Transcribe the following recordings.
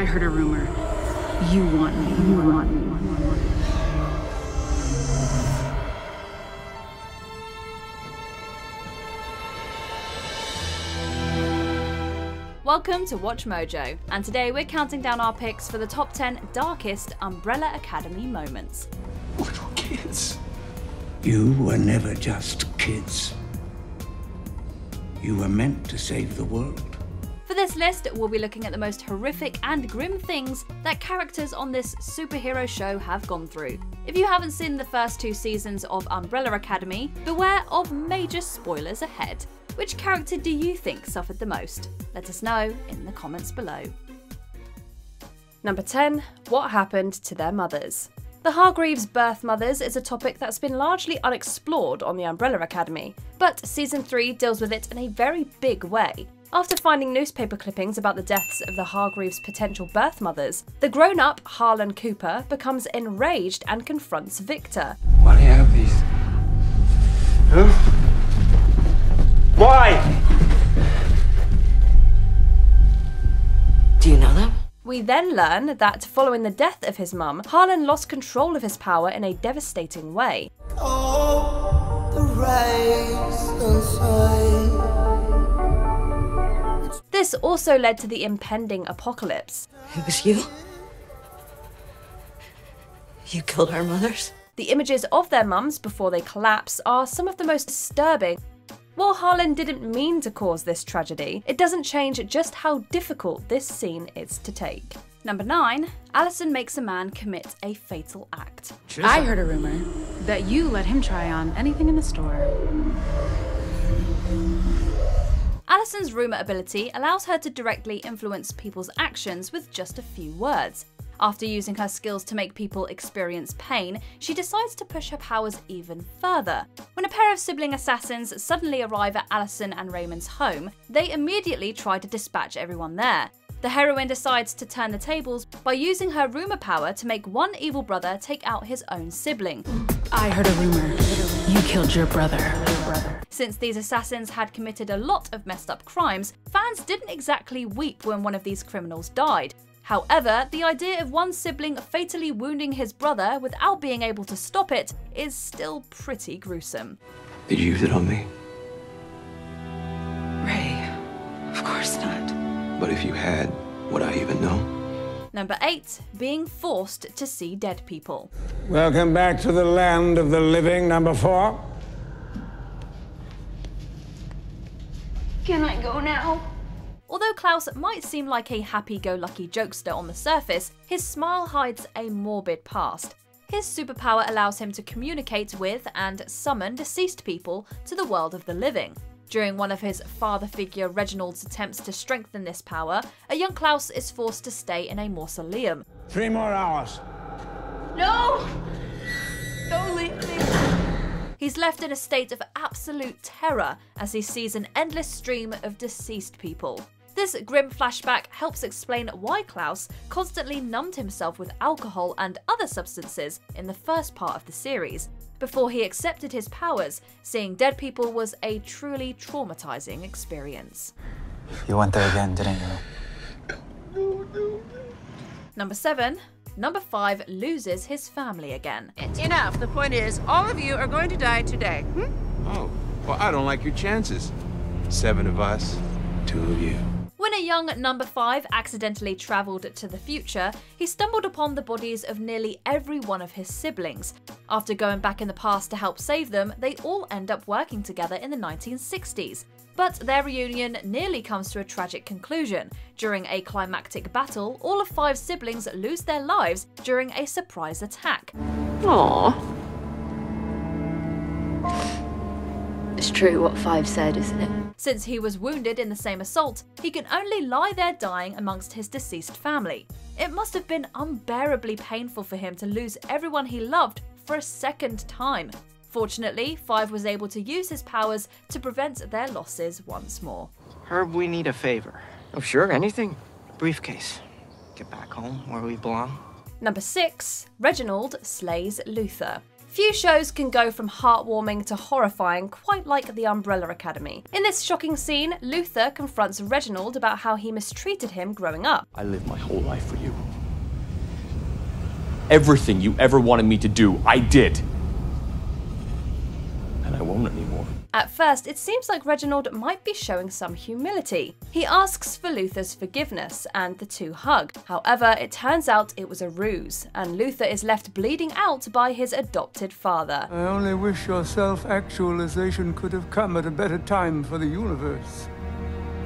I heard a rumor. You want me. You want me. Welcome to Watch Mojo, and today we're counting down our picks for the top 10 darkest Umbrella Academy moments. Little kids. You were never just kids. You were meant to save the world. For this list, we'll be looking at the most horrific and grim things that characters on this superhero show have gone through. If you haven't seen the first 2 seasons of Umbrella Academy, beware of major spoilers ahead. Which character do you think suffered the most? Let us know in the comments below. Number 10. What happened to their mothers? The Hargreaves' birth mothers is a topic that's been largely unexplored on the Umbrella Academy, but Season 3 deals with it in a very big way. After finding newspaper clippings about the deaths of the Hargreaves' potential birth mothers, the grown-up Harlan Cooper becomes enraged and confronts Victor. Why do you have these? Huh? Why? Do you know them? We then learn that following the death of his mum, Harlan lost control of his power in a devastating way. Oh, the rays inside. This also led to the impending apocalypse. It was you? You killed our mothers? The images of their mums before they collapse are some of the most disturbing. While Harlan didn't mean to cause this tragedy, it doesn't change just how difficult this scene is to take. Number 9. Allison makes a man commit a fatal act. I heard a rumor that you let him try on anything in the store. Allison's rumor ability allows her to directly influence people's actions with just a few words. After using her skills to make people experience pain, she decides to push her powers even further. When a pair of sibling assassins suddenly arrive at Allison and Raymond's home, they immediately try to dispatch everyone there. The heroine decides to turn the tables by using her rumor power to make one evil brother take out his own sibling. I heard a rumor. You killed your brother. Since these assassins had committed a lot of messed up crimes, fans didn't exactly weep when one of these criminals died. However, the idea of one sibling fatally wounding his brother without being able to stop it is still pretty gruesome. Did you use it on me? Ray, of course not. But if you had, would I even know? Number 8. Being forced to see dead people. Welcome back to the land of the living, number 4. Can I go now? Although Klaus might seem like a happy-go-lucky jokester on the surface, his smile hides a morbid past. His superpower allows him to communicate with and summon deceased people to the world of the living. During one of his father figure Reginald's attempts to strengthen this power, a young Klaus is forced to stay in a mausoleum. 3 more hours. No! Don't leave me. He's left in a state of absolute terror as he sees an endless stream of deceased people. This grim flashback helps explain why Klaus constantly numbed himself with alcohol and other substances in the first part of the series. Before he accepted his powers, seeing dead people was a truly traumatizing experience. You went there again, didn't you? Number 7. Number 5 loses his family again. Enough. The point is, all of you are going to die today. Oh, well, I don't like your chances. 7 of us, 2 of you. When a young number 5 accidentally travelled to the future, he stumbled upon the bodies of nearly every one of his siblings. After going back in the past to help save them, they all end up working together in the 1960s. But their reunion nearly comes to a tragic conclusion. During a climactic battle, all of 5 siblings lose their lives during a surprise attack. Aww. It's true what 5 said, isn't it? Since he was wounded in the same assault, he can only lie there dying amongst his deceased family. It must have been unbearably painful for him to lose everyone he loved for a second time. Fortunately, 5 was able to use his powers to prevent their losses once more. Herb, we need a favor. Oh, sure, anything. Briefcase. Get back home where we belong. Number 6. Reginald slays Luther. Few shows can go from heartwarming to horrifying quite like The Umbrella Academy. In this shocking scene, Luther confronts Reginald about how he mistreated him growing up. I lived my whole life for you. Everything you ever wanted me to do, I did. And I won't anymore. At first, it seems like Reginald might be showing some humility. He asks for Luther's forgiveness and the two hug. However, it turns out it was a ruse, and Luther is left bleeding out by his adopted father. I only wish your self-actualization could have come at a better time for the universe.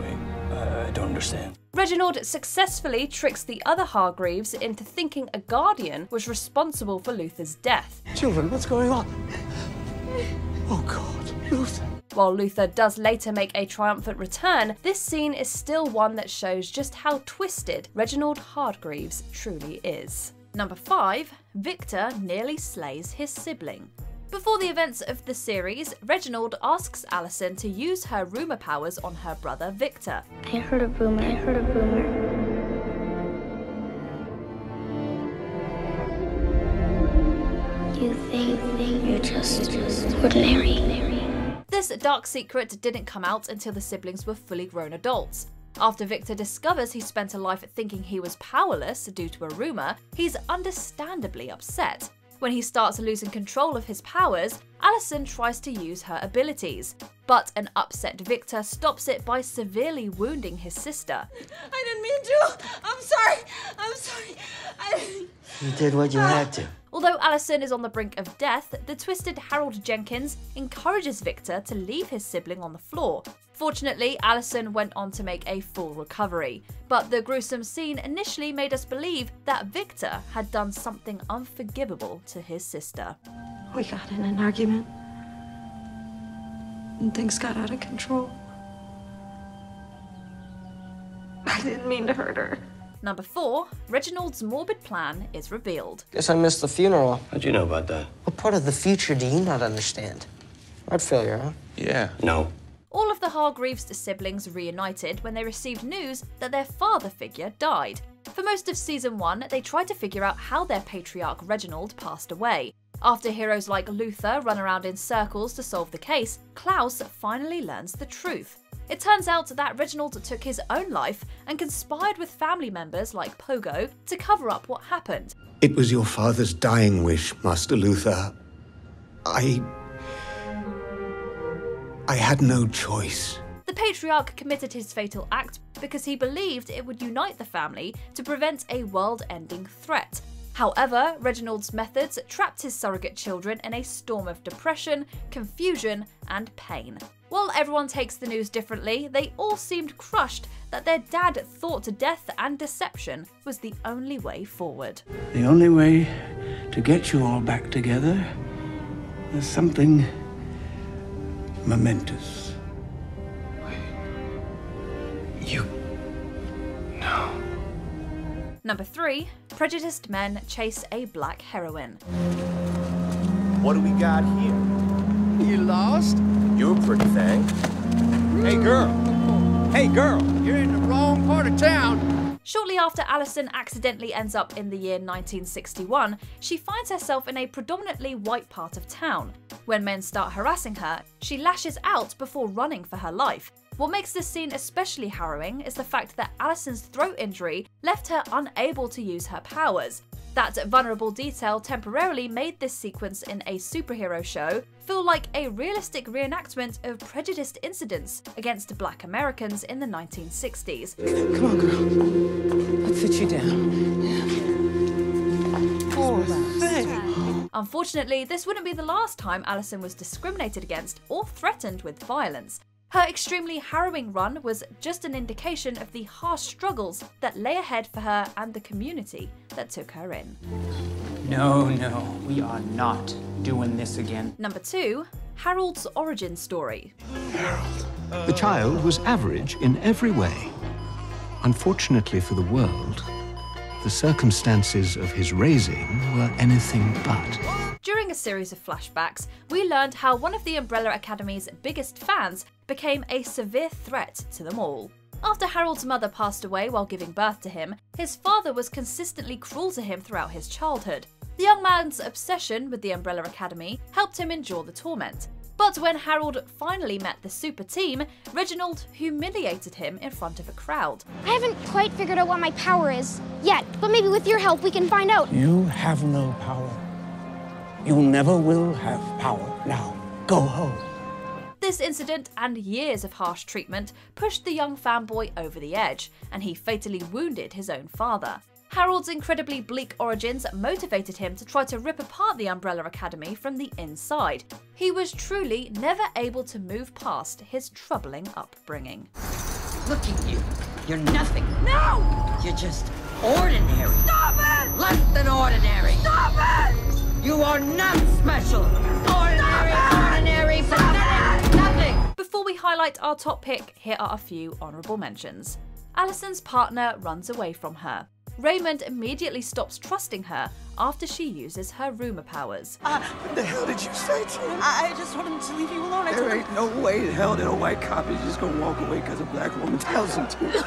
Wait, I don't understand. Reginald successfully tricks the other Hargreaves into thinking a guardian was responsible for Luther's death. Children, what's going on? Oh God, Luther. While Luther does later make a triumphant return, this scene is still one that shows just how twisted Reginald Hargreaves truly is. Number 5. Victor nearly slays his sibling. Before the events of the series, Reginald asks Allison to use her rumour powers on her brother Victor. I heard a rumor. You think you're just ordinary. This dark secret didn't come out until the siblings were fully grown adults. After Victor discovers he spent a life thinking he was powerless due to a rumour, he's understandably upset. When he starts losing control of his powers, Allison tries to use her abilities, but an upset Victor stops it by severely wounding his sister. I didn't mean to. I'm sorry. You did what you had to. Although Allison is on the brink of death, the twisted Harold Jenkins encourages Victor to leave his sibling on the floor. Fortunately, Allison went on to make a full recovery, but the gruesome scene initially made us believe that Victor had done something unforgivable to his sister. We got in an argument, and things got out of control. I didn't mean to hurt her. Number 4. Reginald's morbid plan is revealed. Guess I missed the funeral. How'd you know about that? What part of the future do you not understand? Heart failure, huh? Yeah. No. All of the Hargreaves siblings reunited when they received news that their father figure died. For most of season 1, they tried to figure out how their patriarch Reginald passed away. After heroes like Luther run around in circles to solve the case, Klaus finally learns the truth. It turns out that Reginald took his own life and conspired with family members like Pogo to cover up what happened. It was your father's dying wish, Master Luther. I had no choice. The patriarch committed his fatal act because he believed it would unite the family to prevent a world-ending threat. However, Reginald's methods trapped his surrogate children in a storm of depression, confusion, and pain. While everyone takes the news differently, they all seemed crushed that their dad thought death and deception was the only way forward. The only way to get you all back together is something momentous. No. Number 3. Prejudiced men chase a black heroine. What do we got here? You lost? You're a pretty thing. Hey girl, you're in the wrong part of town. Shortly after Allison accidentally ends up in the year 1961, she finds herself in a predominantly white part of town. When men start harassing her, she lashes out before running for her life. What makes this scene especially harrowing is the fact that Allison's throat injury left her unable to use her powers. That vulnerable detail temporarily made this sequence in a superhero show feel like a realistic reenactment of prejudiced incidents against Black Americans in the 1960s. Come on, girl. Let's sit you down. Poor thing. Unfortunately, this wouldn't be the last time Allison was discriminated against or threatened with violence. Her extremely harrowing run was just an indication of the harsh struggles that lay ahead for her and the community that took her in. No, we are not doing this again. Number 2. Harold's origin story. Harold. The child was average in every way. Unfortunately for the world, the circumstances of his raising were anything but. During a series of flashbacks, we learned how one of the Umbrella Academy's biggest fans became a severe threat to them all. After Harold's mother passed away while giving birth to him, his father was consistently cruel to him throughout his childhood. The young man's obsession with the Umbrella Academy helped him endure the torment. But when Harold finally met the super team, Reginald humiliated him in front of a crowd. I haven't quite figured out what my power is yet, but maybe with your help we can find out. You have no power. You never will have power. Now, go home. This incident and years of harsh treatment pushed the young fanboy over the edge, and he fatally wounded his own father. Harold's incredibly bleak origins motivated him to try to rip apart the Umbrella Academy from the inside. He was truly never able to move past his troubling upbringing. Look at you. You're nothing. No! You're just ordinary. Stop it! Less than ordinary. Stop it! You are not special. Ordinary, pathetic, nothing. Before we highlight our top pick, here are a few honourable mentions. Alison's partner runs away from her. Raymond immediately stops trusting her after she uses her rumor powers. What the hell did you say to him? I just told him to leave you alone. There ain't no way in hell that a white cop is just gonna walk away because a black woman tells him to.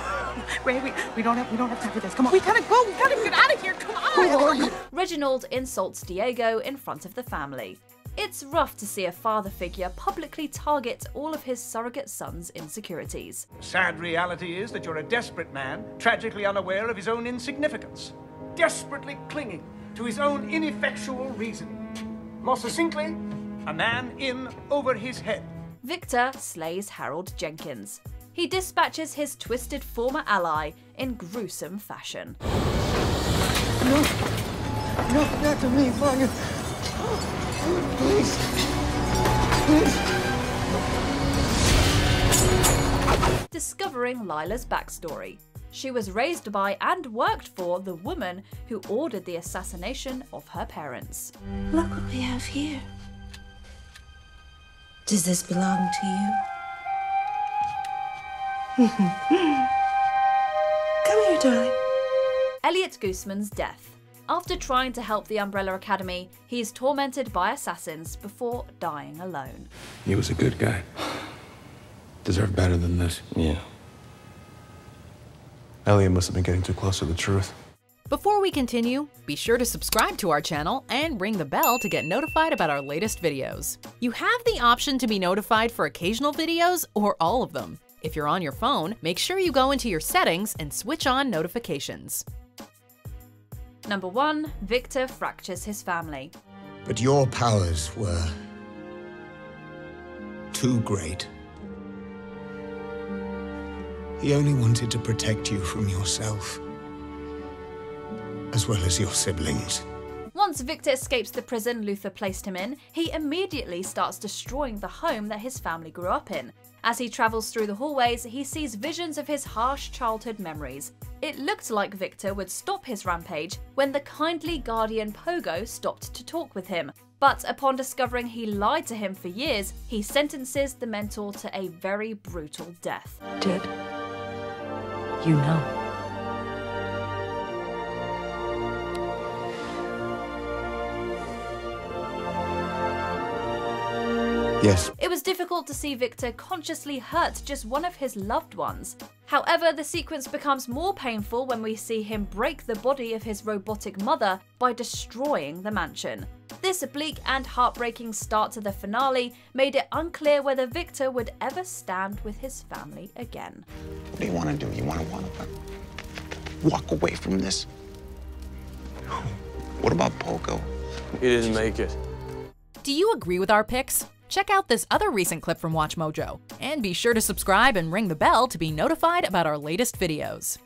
Ray, we don't have time for this. Come on, we gotta go. We gotta get out of here. Come on. Who are you? Reginald insults Diego in front of the family. It's rough to see a father figure publicly target all of his surrogate son's insecurities. The sad reality is that you're a desperate man, tragically unaware of his own insignificance, desperately clinging to his own ineffectual reasoning. More succinctly, a man in over his head. Victor slays Harold Jenkins. He dispatches his twisted former ally in gruesome fashion. No, not to me, Vanya. Please. Discovering Lila's backstory. She was raised by and worked for the woman who ordered the assassination of her parents. Look what we have here. Does this belong to you? Come here, darling. Elliot Gooseman's death. After trying to help the Umbrella Academy, he is tormented by assassins before dying alone. He was a good guy. Deserved better than this. Yeah. Elliot must have been getting too close to the truth. Before we continue, be sure to subscribe to our channel and ring the bell to get notified about our latest videos. You have the option to be notified for occasional videos or all of them. If you're on your phone, make sure you go into your settings and switch on notifications. Number 1. Victor fractures his family. But your powers were too great. He only wanted to protect you from yourself, as well as your siblings. Once Victor escapes the prison Luther placed him in, he immediately starts destroying the home that his family grew up in. As he travels through the hallways, he sees visions of his harsh childhood memories. It looked like Victor would stop his rampage when the kindly guardian Pogo stopped to talk with him. But upon discovering he lied to him for years, he sentences the mentor to a very brutal death. Did you know? Yes. It was difficult to see Victor consciously hurt just one of his loved ones. However, the sequence becomes more painful when we see him break the body of his robotic mother by destroying the mansion. This bleak and heartbreaking start to the finale made it unclear whether Victor would ever stand with his family again. What do you want to do? You want to walk away from this? What about Pogo? He didn't make it. Do you agree with our picks? Check out this other recent clip from WatchMojo, and be sure to subscribe and ring the bell to be notified about our latest videos.